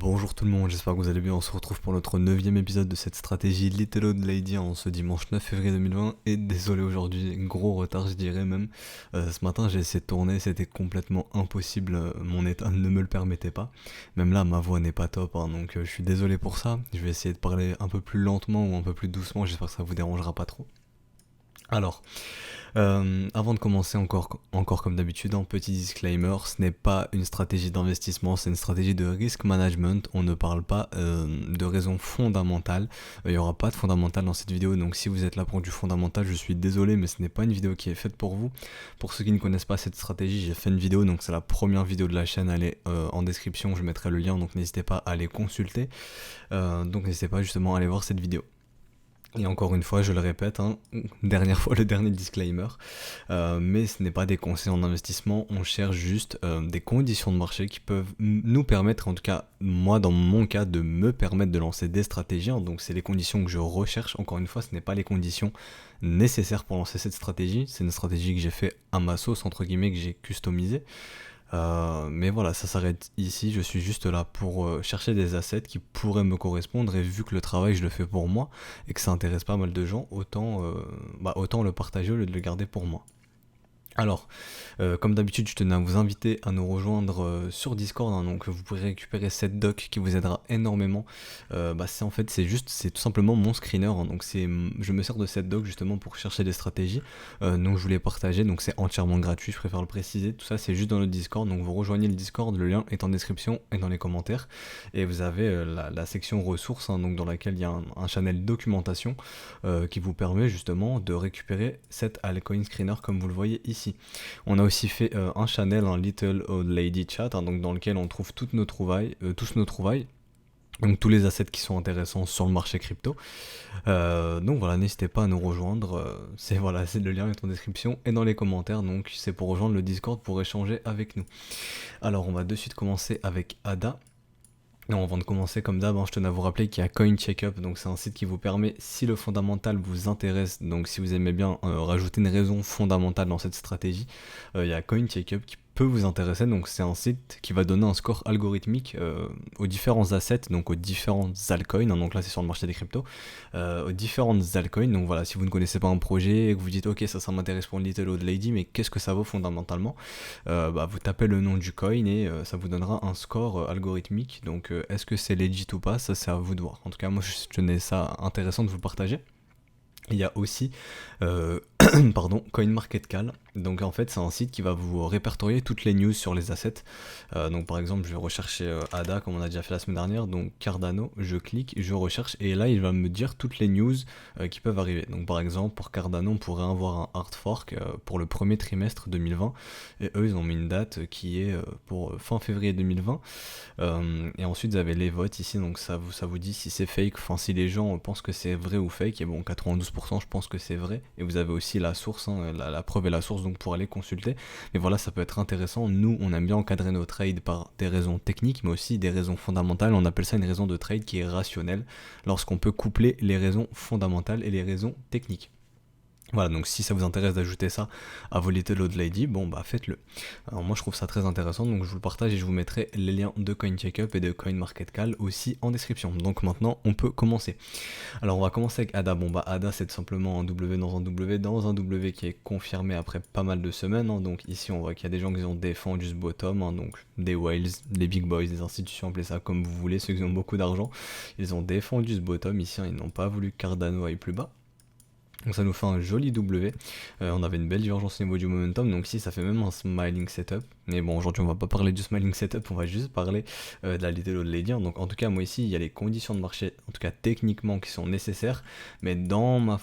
Bonjour tout le monde, j'espère que vous allez bien. On se retrouve pour notre 9e épisode de cette stratégie Little Old Lady en ce dimanche 9 février 2020. Et désolé aujourd'hui, gros retard je dirais même. Ce matin j'ai essayé de tourner, c'était complètement impossible, mon état ne me le permettait pas. Même là ma voix n'est pas top, hein, donc je suis désolé pour ça. Je vais essayer de parler un peu plus lentement ou un peu plus doucement, j'espère que ça vous dérangera pas trop. Alors, avant de commencer encore comme d'habitude, un petit disclaimer, ce n'est pas une stratégie d'investissement, c'est une stratégie de risk management. On ne parle pas de raisons fondamentales. Il n'y aura pas de fondamental dans cette vidéo, donc si vous êtes là pour du fondamental, je suis désolé, mais ce n'est pas une vidéo qui est faite pour vous. Pour ceux qui ne connaissent pas cette stratégie, j'ai fait une vidéo, donc c'est la première vidéo de la chaîne, elle est en description, je mettrai le lien, donc n'hésitez pas à aller consulter. Donc n'hésitez pas justement à aller voir cette vidéo. Et encore une fois, je le répète, hein, dernière fois le dernier disclaimer, mais ce n'est pas des conseils en investissement, on cherche juste des conditions de marché qui peuvent nous permettre, en tout cas moi dans mon cas, de me permettre de lancer des stratégies, hein. Donc c'est les conditions que je recherche, encore une fois ce n'est pas les conditions nécessaires pour lancer cette stratégie, c'est une stratégie que j'ai fait à ma sauce, entre guillemets, que j'ai customisée. Mais voilà, ça s'arrête ici, je suis juste là pour chercher des assets qui pourraient me correspondre, et vu que le travail je le fais pour moi et que ça intéresse pas mal de gens, autant le partager au lieu de le garder pour moi. Alors, comme d'habitude, je tenais à vous inviter à nous rejoindre sur Discord, hein, donc vous pourrez récupérer cette doc qui vous aidera énormément. C'est tout simplement mon screener, hein, donc je me sers de cette doc justement pour chercher des stratégies, donc je voulais partager, donc c'est entièrement gratuit, je préfère le préciser. Tout ça c'est juste dans le Discord, donc vous rejoignez le Discord, le lien est en description et dans les commentaires, et vous avez la section ressources, hein, donc dans laquelle il y a un channel documentation qui vous permet justement de récupérer cet altcoin screener comme vous le voyez ici. On a aussi fait un channel, un Little Old Lady Chat, hein, donc dans lequel on trouve toutes nos trouvailles, tous nos trouvailles. Donc tous les assets qui sont intéressants sur le marché crypto. Donc voilà, n'hésitez pas à nous rejoindre. C'est le lien est en description et dans les commentaires. Donc c'est pour rejoindre le Discord pour échanger avec nous. Alors on va de suite commencer avec Ada. Non, avant de commencer, comme d'hab, hein, je tenais à vous rappeler qu'il y a CoinCheckup, donc c'est un site qui vous permet, si le fondamental vous intéresse, donc si vous aimez bien rajouter une raison fondamentale dans cette stratégie, il y a CoinCheckup qui peut vous intéresser. Donc c'est un site qui va donner un score algorithmique aux différents assets, donc aux différentes altcoins, hein, donc là c'est sur le marché des cryptos, aux différentes altcoins. Donc voilà, si vous ne connaissez pas un projet et que vous dites ok ça m'intéresse pour une Little Old Lady, mais qu'est-ce que ça vaut fondamentalement, vous tapez le nom du coin et ça vous donnera un score algorithmique. Donc est-ce que c'est legit ou pas, ça c'est à vous de voir. En tout cas moi je tenais ça intéressant de vous le partager. Il y a aussi CoinMarketCal. Donc en fait c'est un site qui va vous répertorier toutes les news sur les assets. Donc par exemple je vais rechercher ADA comme on a déjà fait la semaine dernière, donc Cardano, je clique, je recherche et là il va me dire toutes les news qui peuvent arriver. Donc par exemple pour Cardano on pourrait avoir un hard fork pour le premier trimestre 2020 et eux ils ont mis une date qui est pour fin février 2020. Et ensuite vous avez les votes ici, donc ça vous dit si c'est fake, enfin si les gens pensent que c'est vrai ou fake, et bon 92% je pense que c'est vrai, et vous avez aussi la source, hein, la preuve et la source, donc pour aller consulter. Mais voilà, ça peut être intéressant. Nous on aime bien encadrer nos trades par des raisons techniques mais aussi des raisons fondamentales. On appelle ça une raison de trade qui est rationnelle, lorsqu'on peut coupler les raisons fondamentales et les raisons techniques. Voilà, donc si ça vous intéresse d'ajouter ça à vos Little Old Lady, bon bah faites-le. Alors moi je trouve ça très intéressant, donc je vous le partage et je vous mettrai les liens de CoinCheckup et de CoinMarketCal aussi en description. Donc maintenant on peut commencer. Alors on va commencer avec ADA. Bon bah ADA c'est tout simplement un W dans un W qui est confirmé après pas mal de semaines, hein. Donc ici on voit qu'il y a des gens qui ont défendu ce bottom, hein, donc des whales, des big boys, des institutions, appelez ça comme vous voulez, ceux qui ont beaucoup d'argent, ils ont défendu ce bottom ici, hein, ils n'ont pas voulu que Cardano aille plus bas. Donc ça nous fait un joli W, on avait une belle divergence au niveau du momentum, donc ici ça fait même un smiling setup. Mais bon, aujourd'hui on va pas parler du smiling setup, on va juste parler de la Little Old Lady. Donc en tout cas moi ici il y a les conditions de marché, en tout cas techniquement, qui sont nécessaires, mais dans ma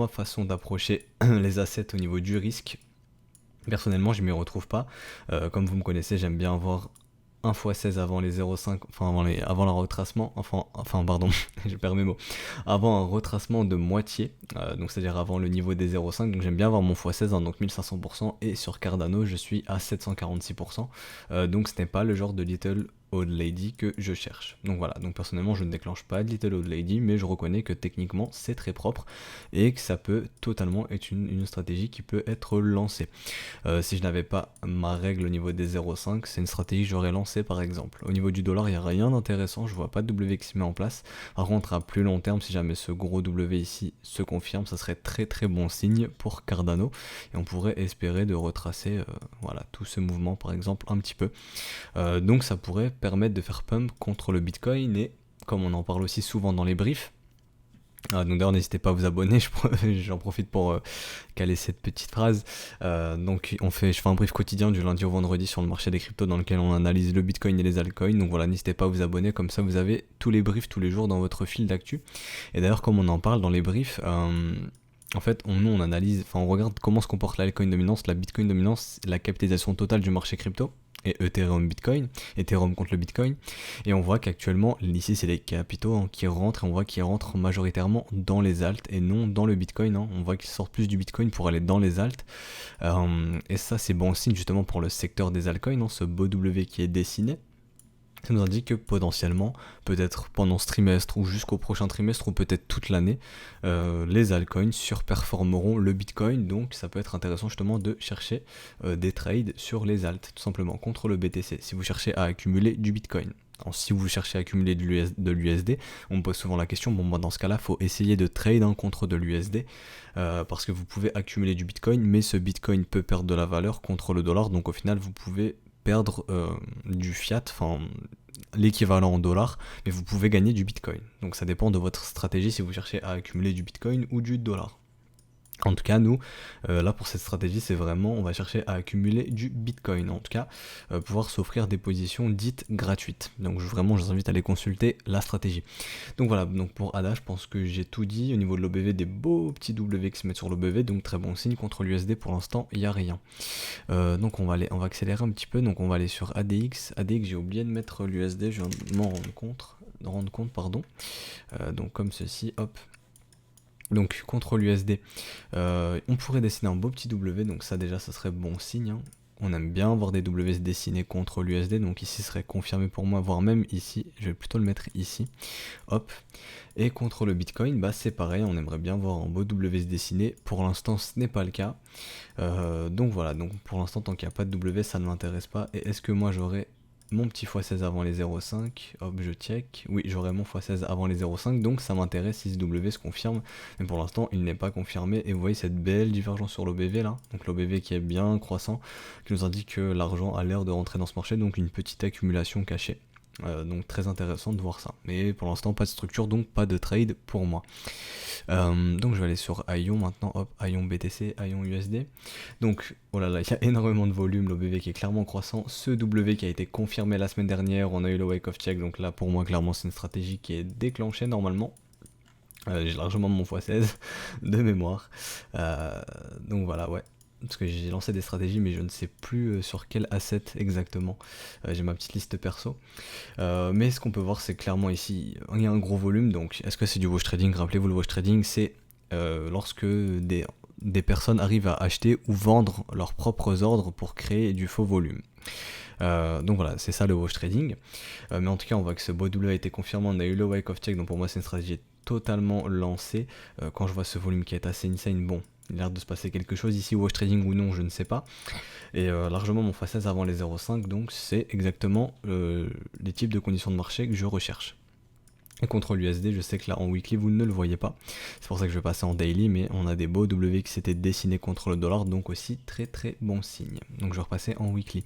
façon d'approcher les assets au niveau du risque, personnellement je m'y retrouve pas. Comme vous me connaissez, j'aime bien avoir 1x16 avant les 0,5, enfin avant le retracement, pardon, je perds mes mots, avant un retracement de moitié, donc c'est-à-dire avant le niveau des 0,5, donc j'aime bien avoir mon x16, hein, donc 1500%, et sur Cardano je suis à 746%, donc ce n'est pas le genre de Little Old Lady que je cherche. Donc voilà, donc personnellement je ne déclenche pas de Little Old Lady, mais je reconnais que techniquement c'est très propre et que ça peut totalement être une stratégie qui peut être lancée. Si je n'avais pas ma règle au niveau des 0,5, c'est une stratégie que j'aurais lancée par exemple. Au niveau du dollar, il n'y a rien d'intéressant, je vois pas de W qui se met en place. Par contre, à plus long terme, si jamais ce gros W ici se confirme, ça serait très très bon signe pour Cardano et on pourrait espérer de retracer voilà, tout ce mouvement par exemple un petit peu. Donc ça pourrait permettre de faire pump contre le Bitcoin et comme on en parle aussi souvent dans les briefs, donc d'ailleurs n'hésitez pas à vous abonner, j'en profite pour caler cette petite phrase. Donc je fais un brief quotidien du lundi au vendredi sur le marché des cryptos dans lequel on analyse le Bitcoin et les altcoins. Donc voilà, n'hésitez pas à vous abonner, comme ça vous avez tous les briefs tous les jours dans votre fil d'actu. Et d'ailleurs comme on en parle dans les briefs, en fait on analyse, on regarde comment se comporte l'altcoin dominance, la Bitcoin dominance, la capitalisation totale du marché crypto. Et Ethereum Bitcoin, Ethereum contre le Bitcoin, et on voit qu'actuellement, ici c'est les capitaux qui rentrent, et on voit qu'ils rentrent majoritairement dans les alts et non dans le Bitcoin, on voit qu'ils sortent plus du Bitcoin pour aller dans les alts, et ça c'est bon signe justement pour le secteur des altcoins, ce beau W qui est dessiné. Ça nous indique que potentiellement, peut-être pendant ce trimestre ou jusqu'au prochain trimestre ou peut-être toute l'année, les altcoins surperformeront le Bitcoin. Donc ça peut être intéressant justement de chercher des trades sur les alts, tout simplement contre le BTC, si vous cherchez à accumuler du Bitcoin. Alors, si vous cherchez à accumuler de l'USD, on me pose souvent la question, bon moi dans ce cas là, il faut essayer de trade contre de l'USD, parce que vous pouvez accumuler du Bitcoin, mais ce Bitcoin peut perdre de la valeur contre le dollar, donc au final vous pouvez perdre du fiat, enfin l'équivalent en dollars, mais vous pouvez gagner du Bitcoin. Donc ça dépend de votre stratégie si vous cherchez à accumuler du Bitcoin ou du dollar. En tout cas, nous, là pour cette stratégie, c'est vraiment, on va chercher à accumuler du Bitcoin, en tout cas, pouvoir s'offrir des positions dites gratuites. Donc je vous invite à aller consulter la stratégie. Donc voilà, donc pour ADA, je pense que j'ai tout dit. Au niveau de l'OBV, des beaux petits W qui se mettent sur l'OBV, donc très bon signe. Contre l'USD, pour l'instant, il n'y a rien. Donc on va accélérer un petit peu, donc on va aller sur ADX. ADX, j'ai oublié de mettre l'USD, je viens de m'en rendre compte, pardon. Donc comme ceci, hop. Donc contre l'USD, on pourrait dessiner un beau petit W, donc ça déjà ça serait bon signe. On aime bien voir des W se dessiner contre l'USD, donc ici serait confirmé pour moi, voire même ici, je vais plutôt le mettre ici, hop. Et contre le Bitcoin, bah c'est pareil, on aimerait bien voir un beau W se dessiner, pour l'instant ce n'est pas le cas. Donc voilà, donc pour l'instant tant qu'il n'y a pas de W ça ne m'intéresse pas, et est-ce que moi j'aurais mon petit x16 avant les 0,5, hop je check, oui j'aurai mon x16 avant les 0,5, donc ça m'intéresse si ce W se confirme, mais pour l'instant il n'est pas confirmé, et vous voyez cette belle divergence sur l'OBV là, donc l'OBV qui est bien croissant, qui nous indique que l'argent a l'air de rentrer dans ce marché, donc une petite accumulation cachée. Donc très intéressant de voir ça, mais pour l'instant pas de structure, donc pas de trade pour moi. Donc je vais aller sur ION maintenant, hop, ION BTC, ION USD. Donc oh là là, il y a énormément de volume, l'OBV qui est clairement croissant, ce W qui a été confirmé la semaine dernière, on a eu le wake of check, donc là pour moi clairement c'est une stratégie qui est déclenchée normalement. J'ai largement mon x16 de mémoire, donc voilà, ouais. Parce que j'ai lancé des stratégies mais je ne sais plus sur quel asset exactement, j'ai ma petite liste perso, mais ce qu'on peut voir c'est clairement ici il y a un gros volume. Donc est-ce que c'est du wash trading? Rappelez-vous, le wash trading c'est lorsque des personnes arrivent à acheter ou vendre leurs propres ordres pour créer du faux volume. Donc voilà, c'est ça le wash trading, mais en tout cas on voit que ce beau W a été confirmé, on a eu le wake of check, donc pour moi c'est une stratégie totalement lancée. Quand je vois ce volume qui est assez insane, bon, il a l'air de se passer quelque chose ici, wash trading ou non, je ne sais pas. Et largement mon x16 avant les 0,5, donc c'est exactement les types de conditions de marché que je recherche. Et contre l'USD, je sais que là en weekly vous ne le voyez pas, c'est pour ça que je vais passer en daily, mais on a des beaux W qui s'étaient dessinés contre le dollar, donc aussi très très bon signe. Donc je vais repasser en weekly.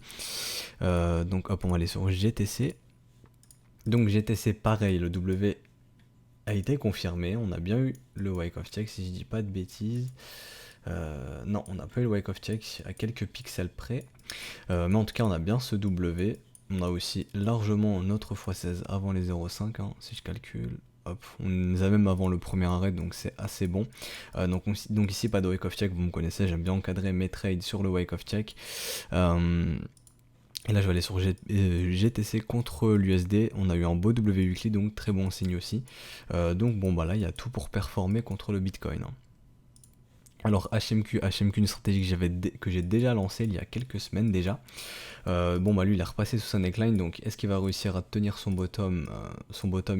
Donc hop, on va aller sur GTC. Donc GTC pareil, le W a été confirmé, on a bien eu le wake of check si je dis pas de bêtises. Non, on n'a pas eu le wake of check à quelques pixels près, mais en tout cas on a bien ce W. On a aussi largement notre x16 avant les 0,5, si je calcule. Hop, on les a même avant le premier arrêt, donc c'est assez bon. Donc ici pas de wake of check, vous me connaissez, j'aime bien encadrer mes trades sur le wake of check. Et là je vais aller sur GTC contre l'USD, on a eu un beau W weekly, donc très bon signe aussi. Donc bon bah là il y a tout pour performer contre le Bitcoin. Alors HMQ, une stratégie que j'ai déjà lancée il y a quelques semaines déjà. Bon bah lui il a repassé sous sa neckline, donc est-ce qu'il va réussir à tenir son bottom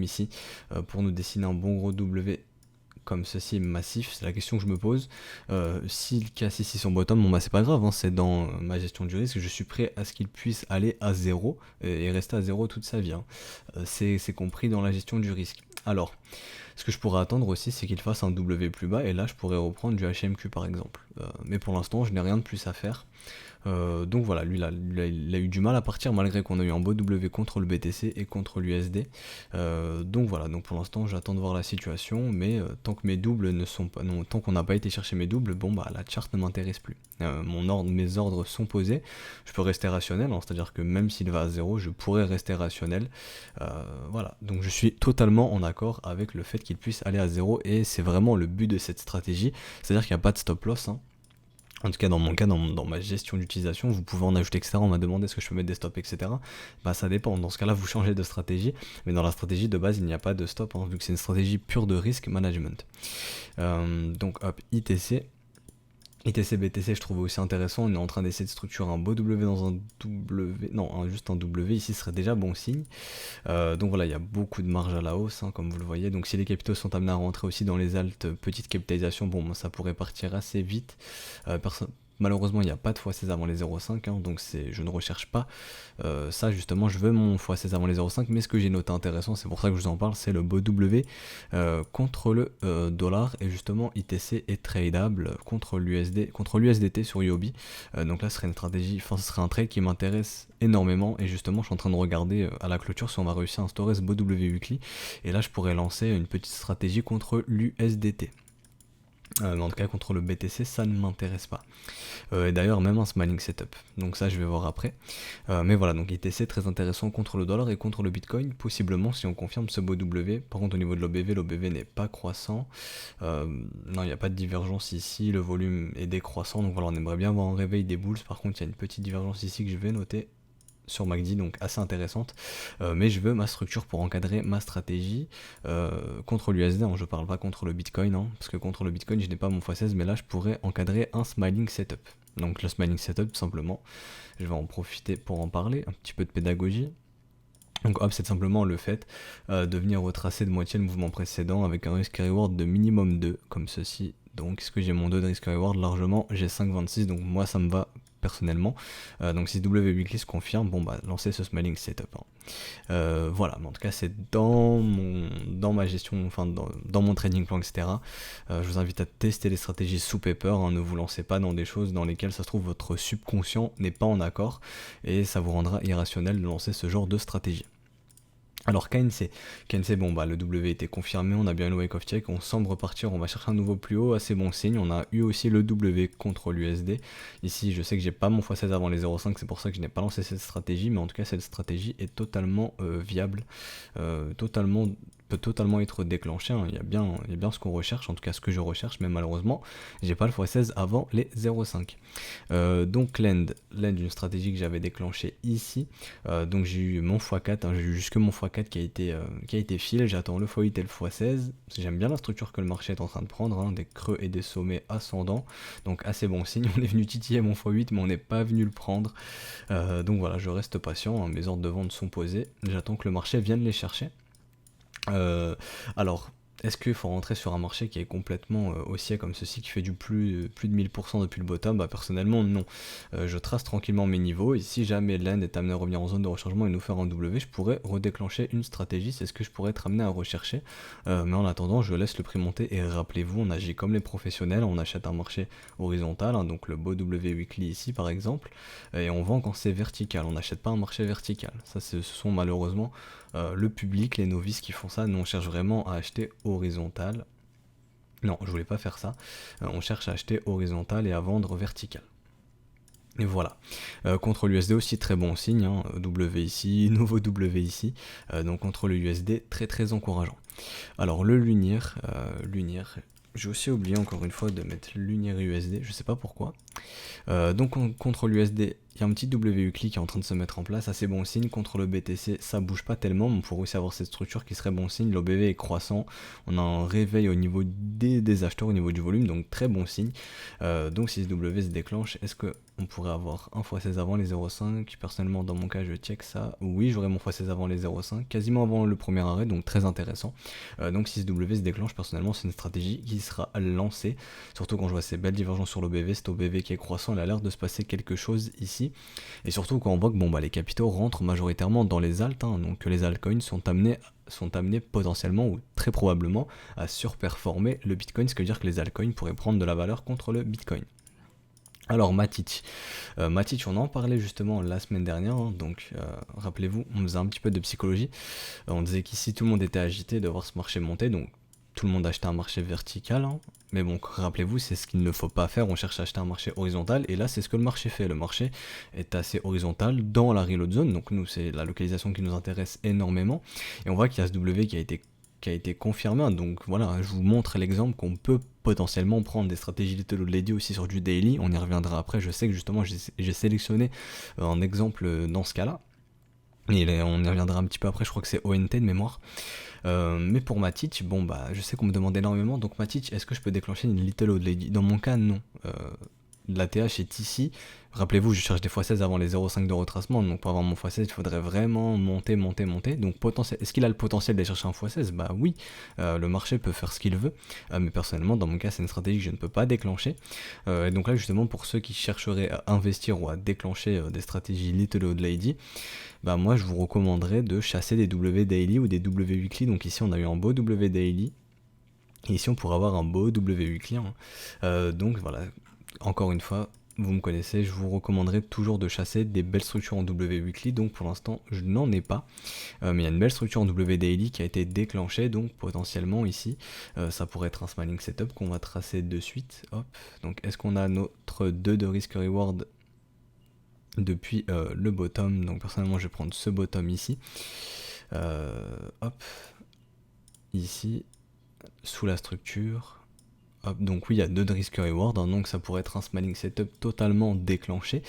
ici pour nous dessiner un bon gros W comme ceci massif? C'est la question que je me pose. S'il casse ici son bottom, bon bah c'est pas grave, hein, c'est dans ma gestion du risque, je suis prêt à ce qu'il puisse aller à 0 et rester à 0 toute sa vie, hein. C'est compris dans la gestion du risque. Alors, ce que je pourrais attendre aussi, c'est qu'il fasse un W plus bas, et là je pourrais reprendre du HMQ par exemple. Mais pour l'instant, je n'ai rien de plus à faire. Donc voilà, lui il a eu du mal à partir malgré qu'on a eu un beau W contre le BTC et contre l'USD. Donc voilà, donc pour l'instant j'attends de voir la situation, mais tant que mes doubles ne sont pas, non, tant qu'on n'a pas été chercher mes doubles, bon bah la charte ne m'intéresse plus. Mes ordres sont posés, je peux rester rationnel, hein, c'est-à-dire que même s'il va à 0, je pourrais rester rationnel. Voilà, donc je suis totalement en accord avec le fait qu'il puisse aller à 0, et c'est vraiment le but de cette stratégie, c'est-à-dire qu'il n'y a pas de stop loss, hein. En tout cas, dans mon cas, dans ma gestion d'utilisation, vous pouvez en ajouter, etc. On m'a demandé est-ce que je peux mettre des stops, etc. Bah, ça dépend. Dans ce cas-là, vous changez de stratégie. Mais dans la stratégie de base, il n'y a pas de stop, hein, vu que c'est une stratégie pure de risk management. Donc, hop, ITC. ITC BTC, je trouve aussi intéressant. On est en train d'essayer de structurer un beau W dans un W. Non, juste un W. Ici, ce serait déjà bon signe. Donc voilà, il y a beaucoup de marge à la hausse, hein, comme vous le voyez. Donc si les capitaux sont amenés à rentrer aussi dans les altes petites capitalisations, bon, ça pourrait partir assez vite. Malheureusement, il n'y a pas de x16 avant les 0,5, hein, donc je ne recherche pas ça. Justement, je veux mon x16 avant les 0,5, mais ce que j'ai noté intéressant, c'est pour ça que je vous en parle, c'est le beau W contre le dollar, et justement ITC est tradable contre l'USDT sur Yobi. Donc là, ce serait une stratégie, enfin ce serait un trade qui m'intéresse énormément, et justement je suis en train de regarder à la clôture si on va réussir à instaurer ce beau W weekly, et là je pourrais lancer une petite stratégie contre l'USDT. Mais en tout cas contre le BTC ça ne m'intéresse pas. Et d'ailleurs même un smiling setup, donc ça je vais voir après. Mais voilà, donc ITC très intéressant contre le dollar et contre le Bitcoin, possiblement si on confirme ce beau W. Par contre au niveau de l'OBV n'est pas croissant. Non, il n'y a pas de divergence ici, le volume est décroissant, donc voilà, on aimerait bien voir un réveil des bulls. Par contre il y a une petite divergence ici que je vais noter sur MACD, donc assez intéressante, mais je veux ma structure pour encadrer ma stratégie contre l'USD, hein, je parle pas contre le Bitcoin, hein, parce que contre le Bitcoin je n'ai pas mon x16, mais là je pourrais encadrer un smiling setup. Donc le smiling setup, tout simplement, je vais en profiter pour en parler, un petit peu de pédagogie. Donc hop, c'est simplement le fait de venir retracer de moitié le mouvement précédent avec un risk reward de minimum 2, comme ceci. Donc est-ce que j'ai mon 2 de risk reward? Largement, j'ai 5,26, donc moi ça me va personnellement. Donc si W weekly se confirme, bon bah lancez ce smiling setup, hein. Voilà, mais en tout cas c'est dans ma gestion, enfin dans mon trading plan, etc. Je vous invite à tester les stratégies sous paper, hein. Ne vous lancez pas dans des choses dans lesquelles ça se trouve votre subconscient n'est pas en accord, et ça vous rendra irrationnel de lancer ce genre de stratégie. Alors KNC, bon bah le W était confirmé, on a bien le wake of check, on semble repartir, on va chercher un nouveau plus haut, assez bon signe. On a eu aussi le W contre l'USD. Ici je sais que j'ai pas mon x16 avant les 0,5, c'est pour ça que je n'ai pas lancé cette stratégie, mais en tout cas cette stratégie est totalement viable, peut totalement être déclenchée, hein. Il y a bien ce qu'on recherche, en tout cas ce que je recherche, mais malheureusement j'ai pas le x16 avant les 0,5. Donc Lend, une stratégie que j'avais déclenchée ici, donc j'ai eu mon x4, hein, j'ai eu jusque mon x4 qui a été fill, j'attends le x8 et le x16. J'aime bien la structure que le marché est en train de prendre, hein, des creux et des sommets ascendants, donc assez bon signe. On est venu titiller mon x8 mais on n'est pas venu le prendre, donc voilà, je reste patient, hein, mes ordres de vente sont posés, j'attends que le marché vienne les chercher. Alors, est-ce qu'il faut rentrer sur un marché qui est complètement haussier comme ceci, qui fait du plus de 1000% depuis le bottom? Bah personnellement non. Je trace tranquillement mes niveaux, et si jamais l'Inde est amené à revenir en zone de rechargement et nous faire un W, je pourrais redéclencher une stratégie, c'est ce que je pourrais être amené à rechercher. Mais en attendant, je laisse le prix monter, et rappelez-vous, on agit comme les professionnels, on achète un marché horizontal, hein, donc le beau W weekly ici par exemple, et on vend quand c'est vertical, on n'achète pas un marché vertical. Ça ce sont malheureusement le public, les novices qui font ça. Nous on cherche vraiment à acheter horizontal. Non, je voulais pas faire ça. On cherche à acheter horizontal et à vendre vertical. Et voilà. Contre l'USD aussi très bon signe, hein. W ici, nouveau W ici. Donc contre le USD très très encourageant. Alors le Lunir, j'ai aussi oublié encore une fois de mettre Lunir USD, je sais pas pourquoi. Donc contre l'USD il y a un petit W weekly qui est en train de se mettre en place, assez bon signe. Contre le BTC, ça bouge pas tellement, on pourrait aussi avoir cette structure qui serait bon signe. L'OBV est croissant, on a un réveil au niveau des acheteurs, au niveau du volume, donc très bon signe. Donc si ce W se déclenche, est-ce que on pourrait avoir un x16 avant les 0,5? Personnellement, dans mon cas, je check ça. Oui, j'aurai mon x16 avant les 0,5, quasiment avant le premier arrêt, donc très intéressant. Donc si ce W se déclenche, personnellement, c'est une stratégie qui sera lancée. Surtout quand je vois ces belles divergences sur l'OBV, cet OBV qui est croissant, il a l'air de se passer quelque chose ici. Et surtout quand on voit que bon, bah, les capitaux rentrent majoritairement dans les alts, donc que les altcoins sont amenés potentiellement ou très probablement à surperformer le Bitcoin, ce qui veut dire que les altcoins pourraient prendre de la valeur contre le Bitcoin. Alors Matic, on en parlait justement la semaine dernière, donc rappelez-vous, on faisait un petit peu de psychologie, on disait qu'ici tout le monde était agité de voir ce marché monter, donc tout le monde achetait un marché vertical, mais bon, rappelez-vous, c'est ce qu'il ne faut pas faire, on cherche à acheter un marché horizontal, et là c'est ce que le marché fait, le marché est assez horizontal dans la reload zone, donc nous c'est la localisation qui nous intéresse énormément, et on voit qu'il y a ce W qui a été confirmé, donc voilà, je vous montre l'exemple qu'on peut potentiellement prendre des stratégies Little Old Lady aussi sur du daily, on y reviendra après, je sais que justement j'ai sélectionné un exemple dans ce cas-là, et on y reviendra un petit peu après, je crois que c'est ONT de mémoire. Mais pour Matic, bon bah je sais qu'on me demande énormément, donc Matic, est-ce que je peux déclencher une Little Old Lady? Dans mon cas, non. La TH est ici. Rappelez-vous, je cherche des x16 avant les 0,5 de retracement, donc pour avoir mon x16, il faudrait vraiment monter. Donc est-ce qu'il a le potentiel d'aller chercher un x16? Bah oui, le marché peut faire ce qu'il veut, mais personnellement, dans mon cas, c'est une stratégie que je ne peux pas déclencher. Et donc là, justement, pour ceux qui chercheraient à investir ou à déclencher des stratégies Little Old Lady, bah moi, je vous recommanderais de chasser des W Daily ou des W Weekly. Donc ici, on a eu un beau W Daily, et ici, on pourrait avoir un beau W Weekly. Donc voilà, encore une fois, vous me connaissez, je vous recommanderais toujours de chasser des belles structures en W Weekly, donc pour l'instant je n'en ai pas, mais il y a une belle structure en W Daily qui a été déclenchée, donc potentiellement ici, ça pourrait être un smiling setup qu'on va tracer de suite, hop, donc est-ce qu'on a notre 2 de risk reward depuis le bottom, donc personnellement je vais prendre ce bottom ici, hop, ici, sous la structure. Hop, donc oui, il y a 2 de risk reward, donc ça pourrait être un smiling setup totalement déclenché.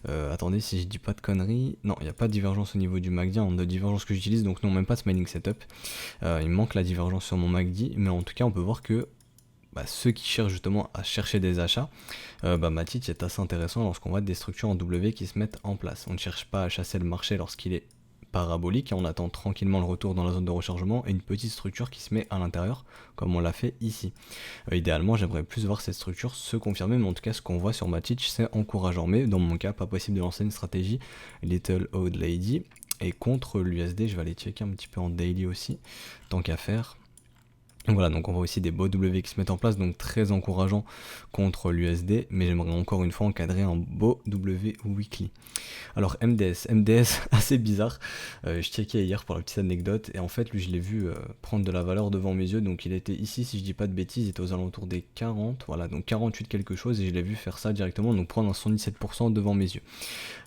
Attendez, si je dis pas de conneries, non, il n'y a pas de divergence au niveau du MACD, de divergence que j'utilise, donc non, même pas de smiling setup. Il me manque la divergence sur mon MACD, mais en tout cas, on peut voir que ceux qui cherchent justement à chercher des achats, Matic est assez intéressant lorsqu'on voit des structures en W qui se mettent en place. On ne cherche pas à chasser le marché lorsqu'il est parabolique et on attend tranquillement le retour dans la zone de rechargement et une petite structure qui se met à l'intérieur comme on l'a fait ici. Idéalement, j'aimerais plus voir cette structure se confirmer, mais en tout cas ce qu'on voit sur Matic c'est encourageant, mais dans mon cas pas possible de lancer une stratégie Little Old Lady. Et contre l'USD, je vais aller checker un petit peu en daily aussi, tant qu'à faire. Donc voilà, donc on voit aussi des beaux W qui se mettent en place, donc très encourageant contre l'USD, mais j'aimerais encore une fois encadrer un beau W weekly. Alors MDS assez bizarre, je checkais hier pour la petite anecdote, et en fait lui je l'ai vu prendre de la valeur devant mes yeux, donc il était ici, si je dis pas de bêtises, il était aux alentours des 40, voilà, donc 48 quelque chose, et je l'ai vu faire ça directement, donc prendre un 77% devant mes yeux.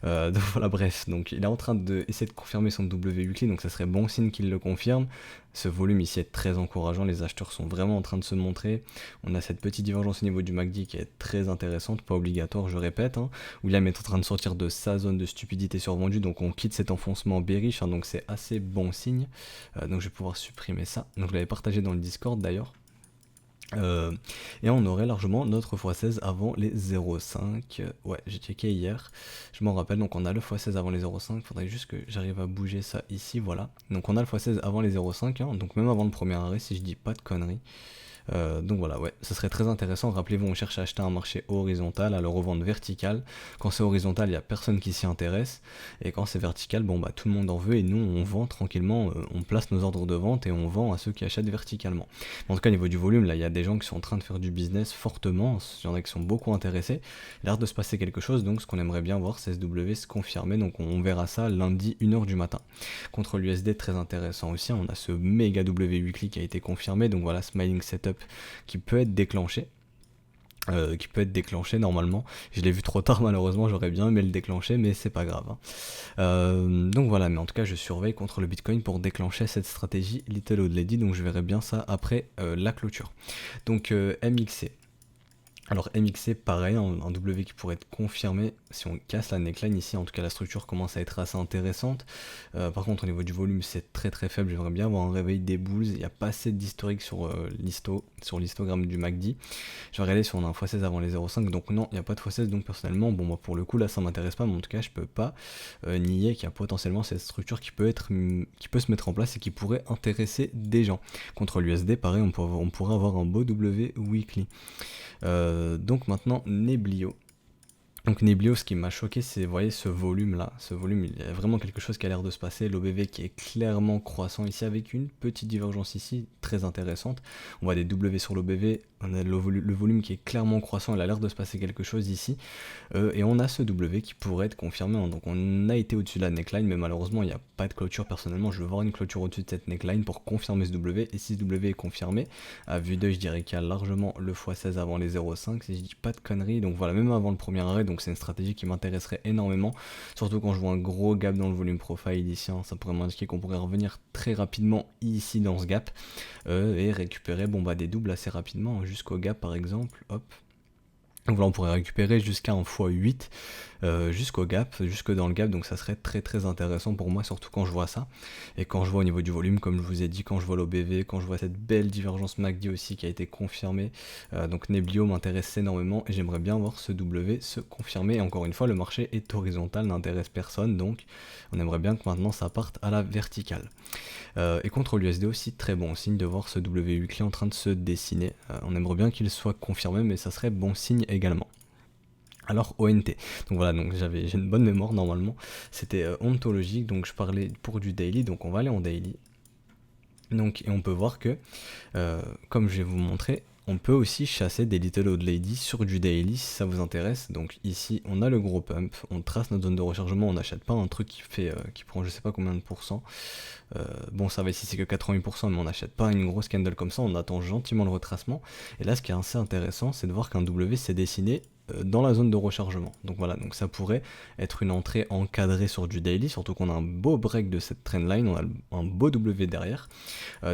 Donc voilà, bref, donc il est en train d'essayer de confirmer son W weekly, donc ça serait bon signe qu'il le confirme. Ce volume ici est très encourageant, les acheteurs sont vraiment en train de se montrer. On a cette petite divergence au niveau du MACD qui est très intéressante, pas obligatoire, je répète. William est en train de sortir de sa zone de stupidité survendue, donc on quitte cet enfoncement bearish, donc c'est assez bon signe. Donc je vais pouvoir supprimer ça. Donc je l'avais partagé dans le Discord d'ailleurs. Et on aurait largement notre x16 avant les 0,5. Ouais, j'ai checké hier, je m'en rappelle. Donc on a le x16 avant les 0,5, faudrait juste que j'arrive à bouger ça ici, voilà. Donc on a le x16 avant les 0,5, donc même avant le premier arrêt si je dis pas de conneries. Donc voilà, ouais, ça serait très intéressant. Rappelez-vous, on cherche à acheter un marché horizontal, à le revendre vertical. Quand c'est horizontal, il n'y a personne qui s'y intéresse. Et quand c'est vertical, bon bah tout le monde en veut et nous on vend tranquillement, on place nos ordres de vente et on vend à ceux qui achètent verticalement. En tout cas, au niveau du volume, là il y a des gens qui sont en train de faire du business fortement, il y en a qui sont beaucoup intéressés. Il a l'air de se passer quelque chose, donc ce qu'on aimerait bien voir, c'est SW se confirmer. Donc on verra ça lundi 1h du matin. Contre l'USD, très intéressant aussi, on a ce méga W weekly qui a été confirmé, donc voilà, smiling setup qui peut être déclenché. Normalement. Je l'ai vu trop tard malheureusement, j'aurais bien aimé le déclencher, mais c'est pas grave. Donc voilà, mais en tout cas je surveille contre le Bitcoin pour déclencher cette stratégie Little Old Lady, donc je verrai bien ça après la clôture. Donc MXC. Alors MXC pareil, un W qui pourrait être confirmé si on casse la neckline ici, en tout cas la structure commence à être assez intéressante. Par contre au niveau du volume c'est très très faible, j'aimerais bien avoir un réveil des bulls, il n'y a pas assez d'historique sur l'histogramme du MACD. Je vais regarder si on a un x16 avant les 0,5, donc non, il n'y a pas de x16, donc personnellement, bon moi pour le coup là ça m'intéresse pas, mais en tout cas je peux pas nier qu'il y a potentiellement cette structure qui peut se mettre en place et qui pourrait intéresser des gens. Contre l'USD pareil, on pourrait avoir un beau W weekly. Donc maintenant Neblio. Donc Neblio, ce qui m'a choqué, c'est, vous voyez, ce volume là, ce volume, il y a vraiment quelque chose qui a l'air de se passer, l'OBV qui est clairement croissant ici avec une petite divergence ici, très intéressante. On voit des W sur l'OBV, on a le volume qui est clairement croissant, il a l'air de se passer quelque chose ici, et on a ce W qui pourrait être confirmé, hein. Donc on a été au-dessus de la neckline, mais malheureusement il n'y a pas de clôture. Personnellement je veux voir une clôture au-dessus de cette neckline pour confirmer ce W, et si ce W est confirmé, à vue d'œil je dirais qu'il y a largement le x16 avant les 0,5 si je dis pas de conneries, donc voilà, même avant le premier arrêt, donc c'est une stratégie qui m'intéresserait énormément, surtout quand je vois un gros gap dans le volume profile ici, hein. Ça pourrait m'indiquer qu'on pourrait revenir très rapidement ici dans ce gap, et récupérer des doubles assez rapidement, hein, jusqu'au gap par exemple, hop. Donc voilà, on pourrait récupérer jusqu'à un x8 jusqu'au gap, jusque dans le gap, donc ça serait très très intéressant pour moi, surtout quand je vois ça, et quand je vois au niveau du volume, comme je vous ai dit, quand je vois l'OBV, quand je vois cette belle divergence MACD aussi qui a été confirmée, donc Neblio m'intéresse énormément, et j'aimerais bien voir ce W se confirmer, et encore une fois, le marché est horizontal, n'intéresse personne, donc on aimerait bien que maintenant ça parte à la verticale. Et contre l'USD aussi, très bon signe de voir ce W weekly en train de se dessiner. On aimerait bien qu'il soit confirmé, mais ça serait bon signe également. Alors ONT, donc voilà, donc j'ai une bonne mémoire normalement, c'était ontologique, donc je parlais pour du daily, donc on va aller en daily. Donc, et on peut voir que, comme je vais vous montrer, on peut aussi chasser des Little Old Lady sur du daily si ça vous intéresse. Donc ici on a le gros pump, on trace notre zone de rechargement, on n'achète pas un truc qui prend je sais pas combien de pourcents. Bon ça va ici c'est que 88%, mais on n'achète pas une grosse candle comme ça, on attend gentiment le retracement. Et là ce qui est assez intéressant c'est de voir qu'un W s'est dessiné dans la zone de rechargement. Donc voilà, donc ça pourrait être une entrée encadrée sur du daily, surtout qu'on a un beau break de cette trendline, on a un beau W derrière.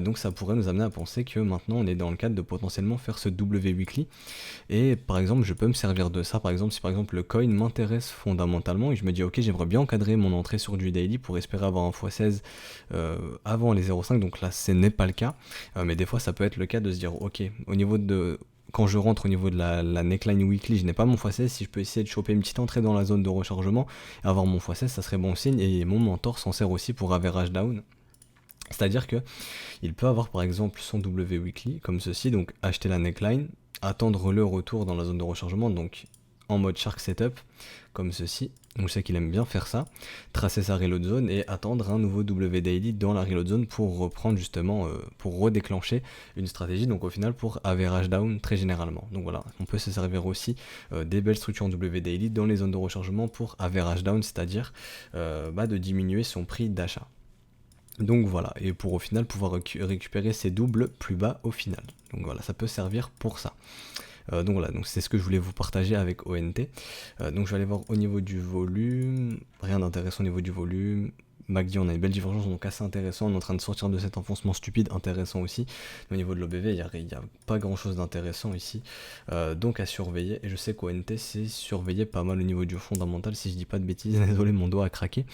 Donc ça pourrait nous amener à penser que maintenant on est dans le cadre de potentiellement faire ce W weekly, et par exemple je peux me servir de ça, par exemple si par exemple le coin m'intéresse fondamentalement et je me dis ok j'aimerais bien encadrer mon entrée sur du daily pour espérer avoir un x16 avant les 0,5, donc là ce n'est pas le cas, mais des fois ça peut être le cas de se dire ok, au niveau de quand je rentre au niveau de la neckline weekly, je n'ai pas mon x16, si je peux essayer de choper une petite entrée dans la zone de rechargement et avoir mon x16, ça serait bon signe, et mon mentor s'en sert aussi pour average down. C'est-à-dire que il peut avoir par exemple son W weekly comme ceci, donc acheter la neckline, attendre le retour dans la zone de rechargement, donc en mode shark setup, comme ceci, donc je sais qu'il aime bien faire ça, tracer sa reload zone et attendre un nouveau W daily dans la reload zone pour reprendre justement, pour redéclencher une stratégie, donc au final pour average down très généralement. Donc voilà, on peut se servir aussi des belles structures en W daily dans les zones de rechargement pour average down, c'est-à-dire de diminuer son prix d'achat. Donc voilà, et pour au final pouvoir récupérer ses doubles plus bas au final. Donc voilà, ça peut servir pour ça. Donc voilà, donc c'est ce que je voulais vous partager avec ONT. Donc je vais aller voir au niveau du volume, rien d'intéressant au niveau du volume. MACD, on a une belle divergence, donc assez intéressant, on est en train de sortir de cet enfoncement stupide, intéressant aussi. Mais au niveau de l'OBV, il n'y a pas grand chose d'intéressant ici, donc à surveiller. Et je sais qu'ONT c'est surveillé pas mal au niveau du fondamental, si je dis pas de bêtises, désolé mon doigt a craqué.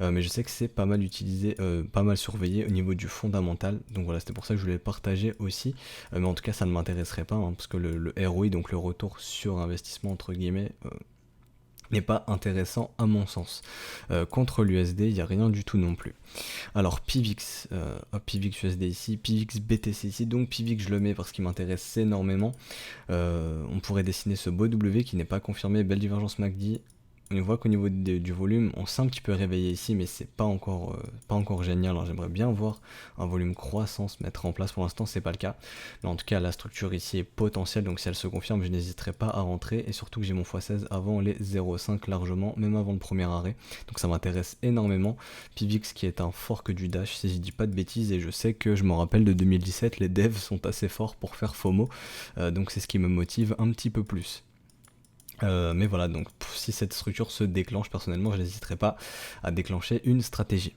Mais je sais que c'est pas mal utilisé, pas mal surveillé au niveau du fondamental, donc voilà, c'était pour ça que je voulais le partager aussi, mais en tout cas ça ne m'intéresserait pas, hein, parce que le ROI, donc le retour sur investissement entre guillemets, n'est pas intéressant à mon sens. Contre l'USD, il n'y a rien du tout non plus. Alors PIVX, PIVX USD ici, PIVX BTC ici, donc PIVX je le mets parce qu'il m'intéresse énormément. On pourrait dessiner ce beau W qui n'est pas confirmé, belle divergence MACD. On voit qu'au niveau du volume, on s'est un petit peu réveillé ici, mais c'est pas encore génial. Alors j'aimerais bien voir un volume croissant se mettre en place. Pour l'instant, c'est pas le cas. Mais en tout cas, la structure ici est potentielle. Donc si elle se confirme, je n'hésiterai pas à rentrer. Et surtout que j'ai mon x16 avant les 0,5 largement, même avant le premier arrêt. Donc ça m'intéresse énormément. PIVX qui est un fork du Dash, si je dis pas de bêtises. Et je sais que je me rappelle de 2017, les devs sont assez forts pour faire FOMO. Donc c'est ce qui me motive un petit peu plus. Mais voilà, donc si cette structure se déclenche, personnellement je n'hésiterai pas à déclencher une stratégie.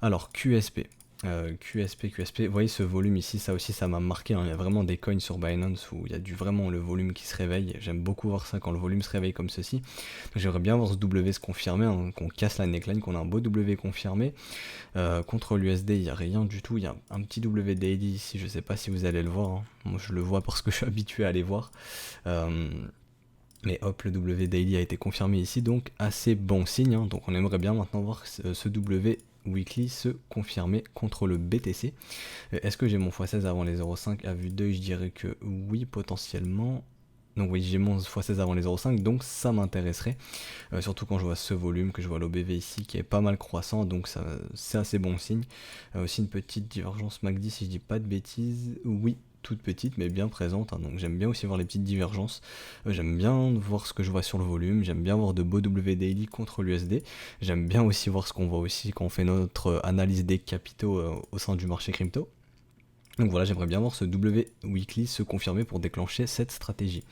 Alors QSP, QSP, vous voyez ce volume ici, ça aussi ça m'a marqué, hein. Il y a vraiment des coins sur Binance où il y a vraiment le volume qui se réveille, j'aime beaucoup voir ça quand le volume se réveille comme ceci. Donc j'aimerais bien voir ce W se confirmer, hein, qu'on casse la neckline, qu'on a un beau W confirmé. Contre l'USD il n'y a rien du tout, il y a un petit W daily ici, je sais pas si vous allez le voir, hein. Moi je le vois parce que je suis habitué à les voir. Mais hop, le W daily a été confirmé ici, donc assez bon signe, hein. Donc on aimerait bien maintenant voir ce W weekly se confirmer contre le BTC. Est-ce que j'ai mon x16 avant les 0,5 à vue d'œil? Je dirais que oui, potentiellement. Donc oui, j'ai mon x16 avant les 0,5, donc ça m'intéresserait. Surtout quand je vois ce volume, que je vois l'OBV ici qui est pas mal croissant, donc ça c'est assez bon signe. Aussi une petite divergence MACD si je dis pas de bêtises. Oui, toute petite mais bien présente, hein. Donc j'aime bien aussi voir les petites divergences. J'aime bien voir ce que je vois sur le volume, j'aime bien voir de beaux W daily contre l'USD. J'aime bien aussi voir ce qu'on voit aussi quand on fait notre analyse des capitaux au sein du marché crypto. Donc voilà, j'aimerais bien voir ce W weekly se confirmer pour déclencher cette stratégie.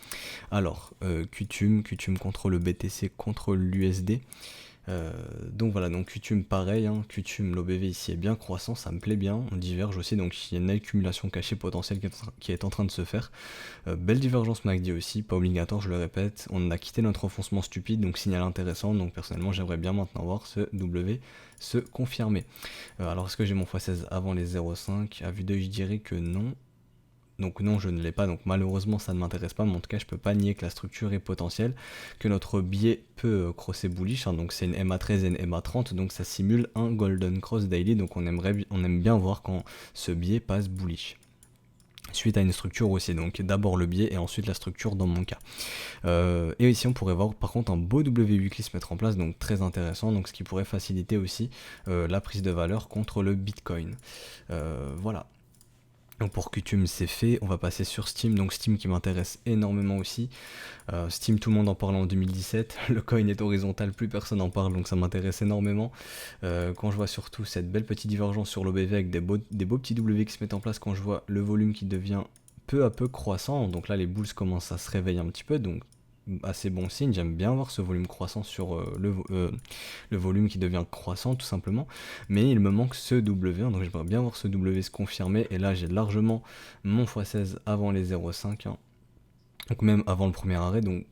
Alors, QTUM contre le BTC contre l'USD. Donc voilà, donc QTUM pareil, hein, QTUM l'OBV ici est bien croissant, ça me plaît bien, on diverge aussi, donc il y a une accumulation cachée potentielle qui est en train de se faire. Belle divergence MACD aussi, pas obligatoire, je le répète, on a quitté notre enfoncement stupide, donc signal intéressant, donc personnellement j'aimerais bien maintenant voir ce W se confirmer. Alors est-ce que j'ai mon x16 avant les 0,5? À vue d'œil je dirais que non. Donc non, je ne l'ai pas, donc malheureusement ça ne m'intéresse pas, mais en tout cas je peux pas nier que la structure est potentielle, que notre biais peut crosser bullish, hein. Donc c'est une MA13 et une MA30, donc ça simule un golden cross daily, donc on aime bien voir quand ce biais passe bullish. Suite à une structure aussi, donc d'abord le biais et ensuite la structure dans mon cas. Et ici on pourrait voir par contre un beau W weekly se mettre en place, donc très intéressant, donc ce qui pourrait faciliter aussi la prise de valeur contre le Bitcoin. Voilà. Donc pour QTUM c'est fait, on va passer sur Steam, donc Steam qui m'intéresse énormément aussi. Steam, tout le monde en parle en 2017, le coin est horizontal, plus personne en parle, donc ça m'intéresse énormément. Quand je vois surtout cette belle petite divergence sur l'OBV avec des beaux petits W qui se mettent en place, quand je vois le volume qui devient peu à peu croissant, donc là les bulls commencent à se réveiller un petit peu, donc assez bon signe, j'aime bien voir ce volume croissant sur le volume qui devient croissant tout simplement, mais il me manque ce W, hein, donc j'aimerais bien voir ce W se confirmer, et là j'ai largement mon x16 avant les 0,5, hein, donc même avant le premier arrêt, donc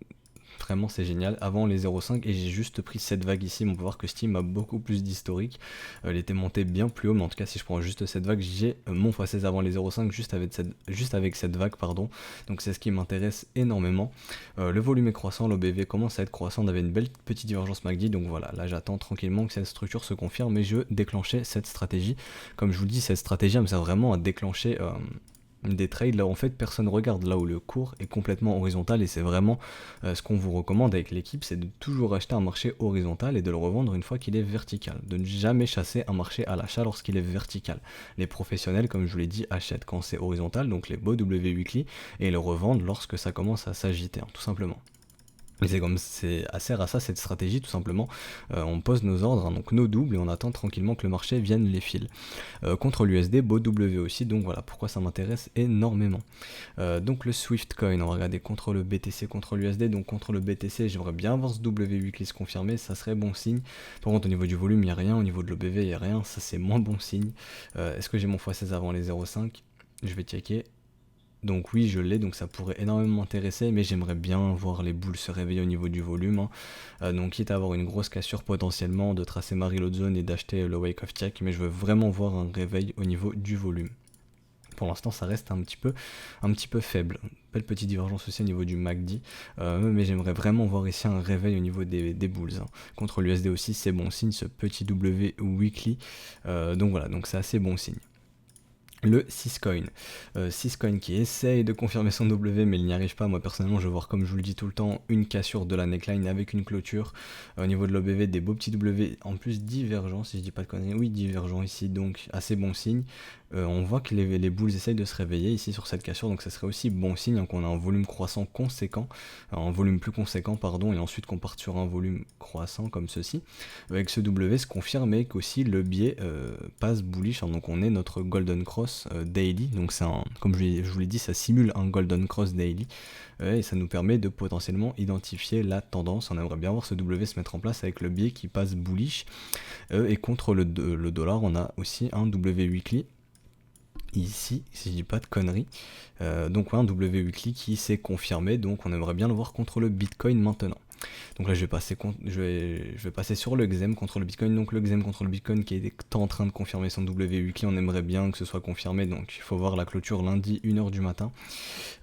vraiment c'est génial, avant les 0,5, et j'ai juste pris cette vague ici, mais on peut voir que Steam a beaucoup plus d'historique, elle était montée bien plus haut, mais en tout cas si je prends juste cette vague, j'ai mon x16 avant les 0,5 juste avec cette vague, pardon, donc c'est ce qui m'intéresse énormément. Le volume est croissant, l'OBV commence à être croissant, on avait une belle petite divergence MACD, donc voilà, là j'attends tranquillement que cette structure se confirme, et je déclenchais cette stratégie. Comme je vous le dis, cette stratégie elle me sert vraiment à déclencher des trades là où en fait personne regarde, là où le cours est complètement horizontal, et c'est vraiment ce qu'on vous recommande avec l'équipe, c'est de toujours acheter un marché horizontal et de le revendre une fois qu'il est vertical, de ne jamais chasser un marché à l'achat lorsqu'il est vertical. Les professionnels, comme je vous l'ai dit, achètent quand c'est horizontal, donc les beaux W weekly, et le revendent lorsque ça commence à s'agiter, hein, tout simplement. Mais c'est sert à ça cette stratégie tout simplement, on pose nos ordres, hein, donc nos doubles, et on attend tranquillement que le marché vienne les fils. Contre l'USD, beau W aussi, donc voilà pourquoi ça m'intéresse énormément. Donc le Swift Coin, on va regarder contre le BTC, contre l'USD, donc contre le BTC j'aimerais bien voir ce W weekly se confirmer, ça serait bon signe. Par contre au niveau du volume il n'y a rien, au niveau de l'OBV il n'y a rien, ça c'est moins bon signe. Est-ce que j'ai mon x16 avant les 0,5? Je vais checker. Donc oui, je l'ai, donc ça pourrait énormément m'intéresser, mais j'aimerais bien voir les boules se réveiller au niveau du volume, hein. Donc quitte à avoir une grosse cassure potentiellement, de tracer ma reload zone et d'acheter le wake of check, mais je veux vraiment voir un réveil au niveau du volume. Pour l'instant ça reste un petit peu faible. Belle petite divergence aussi au niveau du MACD, mais j'aimerais vraiment voir ici un réveil au niveau des bulls, hein. Contre l'USD aussi c'est bon signe, ce petit W weekly, donc voilà, donc c'est assez bon signe. Le Syscoin. Syscoin qui essaye de confirmer son W mais il n'y arrive pas. Moi personnellement je veux voir, comme je vous le dis tout le temps, une cassure de la neckline avec une clôture. Au niveau de l'OBV des beaux petits W, en plus divergents si je dis pas de conneries, oui divergents ici, donc assez bon signe. On voit que les bulls essayent de se réveiller ici sur cette cassure, donc ça serait aussi bon signe, hein, qu'on a un volume croissant conséquent, un volume plus conséquent pardon, et ensuite qu'on parte sur un volume croissant comme ceci. Avec ce W se confirme et qu'aussi le biais passe bullish, hein, donc on est notre golden cross Cross daily, donc comme je vous l'ai dit, ça simule un Golden Cross daily, et ça nous permet de potentiellement identifier la tendance. On aimerait bien voir ce W se mettre en place avec le biais qui passe bullish, et contre le dollar on a aussi un W weekly ici, si je dis pas de conneries. Donc ouais, un W weekly qui s'est confirmé, donc on aimerait bien le voir contre le Bitcoin maintenant. Donc là je vais passer sur le XM contre le Bitcoin. Donc le XM contre le Bitcoin qui est en train de confirmer son W weekly, on aimerait bien que ce soit confirmé, donc il faut voir la clôture lundi 1h du matin.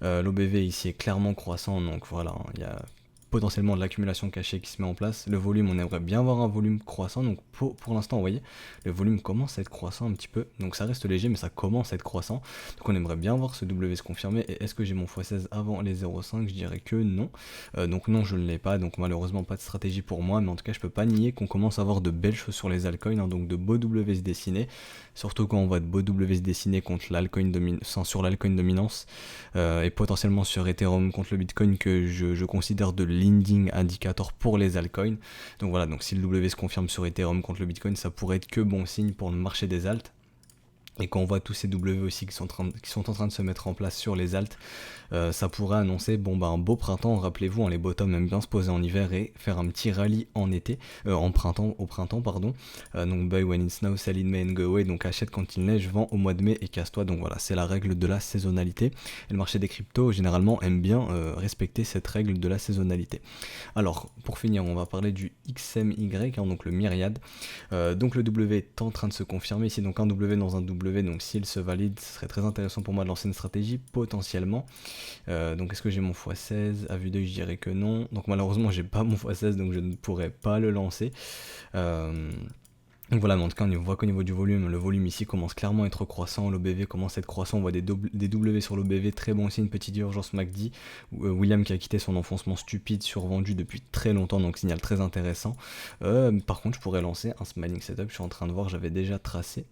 L'OBV ici est clairement croissant, donc voilà, il y a potentiellement de l'accumulation cachée qui se met en place. Le volume, on aimerait bien avoir un volume croissant, donc pour l'instant, vous voyez, le volume commence à être croissant un petit peu, donc ça reste léger, mais ça commence à être croissant, donc on aimerait bien voir ce W se confirmer. Et est-ce que j'ai mon x16 avant les 0,5? Je dirais que non, donc non, je ne l'ai pas, donc malheureusement pas de stratégie pour moi, mais en tout cas, je peux pas nier qu'on commence à avoir de belles choses sur les altcoins, hein, donc de beaux W se dessiner, surtout quand on voit de beaux W se dessiner contre l'altcoin sur l'altcoin dominance, et potentiellement sur Ethereum contre le Bitcoin, que je considère de leading indicator pour les altcoins. Donc voilà, donc si le W se confirme sur Ethereum contre le Bitcoin, ça pourrait être que bon signe pour le marché des alts. Et quand on voit tous ces W aussi qui sont en train de se mettre en place sur les alts, ça pourrait annoncer un beau printemps. Rappelez-vous, hein, les bottoms aiment bien se poser en hiver et faire un petit rallye en été, au printemps pardon. Donc buy when it's snow, sell in May and go away. Donc achète quand il neige, vends au mois de mai et casse-toi. Donc voilà, c'est la règle de la saisonnalité. Et le marché des cryptos généralement aime bien respecter cette règle de la saisonnalité. Alors pour finir, on va parler du XMY, hein, donc le myriade. Donc le W est en train de se confirmer ici, donc un W dans un W. Donc s'il se valide, ce serait très intéressant pour moi de lancer une stratégie potentiellement. Donc est-ce que j'ai mon x16? À vue d'œil, je dirais que non. Donc malheureusement j'ai pas mon x16, donc je ne pourrais pas le lancer. Donc voilà, mais en tout cas on voit qu'au niveau du volume, le volume ici commence clairement à être croissant, l'OBV commence à être croissant, on voit des W sur l'OBV, très bon signe, petite urgence MACD, William qui a quitté son enfoncement stupide, survendu depuis très longtemps, donc signal très intéressant. Par contre je pourrais lancer un smiling setup, je suis en train de voir, j'avais déjà tracé,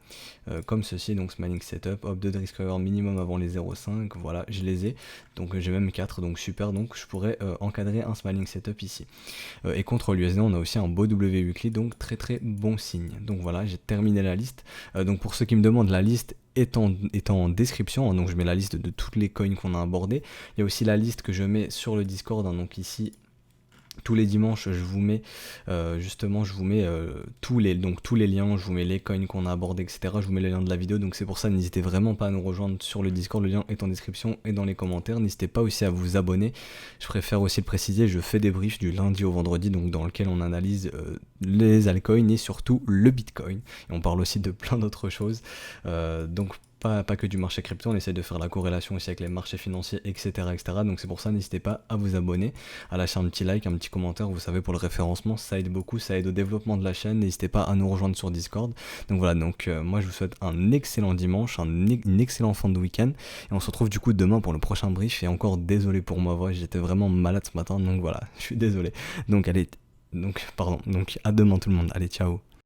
comme ceci, donc smiling setup, hop, 2 de risk reward minimum avant les 0,5, voilà, je les ai, donc j'ai même 4, donc super, donc je pourrais encadrer un smiling setup ici. Et contre l'USD on a aussi un beau W weekly, donc très très bon signe. Donc voilà, j'ai terminé la liste. Donc pour ceux qui me demandent, la liste est en description, hein, donc je mets la liste de toutes les coins qu'on a abordées. Il y a aussi la liste que je mets sur le Discord, hein, donc ici tous les dimanches je vous mets tous les liens, je vous mets les coins qu'on a abordés, etc. Je vous mets les liens de la vidéo, donc c'est pour ça, n'hésitez vraiment pas à nous rejoindre sur le Discord, le lien est en description et dans les commentaires. N'hésitez pas aussi à vous abonner, je préfère aussi le préciser, je fais des briefs du lundi au vendredi, donc dans lequel on analyse les altcoins et surtout le Bitcoin, et on parle aussi de plein d'autres choses, donc pas que du marché crypto, on essaie de faire la corrélation aussi avec les marchés financiers, etc. Donc c'est pour ça, n'hésitez pas à vous abonner, à lâcher un petit like, un petit commentaire, vous savez, pour le référencement, ça aide beaucoup, ça aide au développement de la chaîne. N'hésitez pas à nous rejoindre sur Discord. Donc voilà, donc moi je vous souhaite un excellent dimanche, une excellente fin de week-end, et on se retrouve du coup demain pour le prochain brief. Et encore désolé pour ma voix, j'étais vraiment malade ce matin, donc voilà, je suis désolé. Donc à demain tout le monde, allez ciao.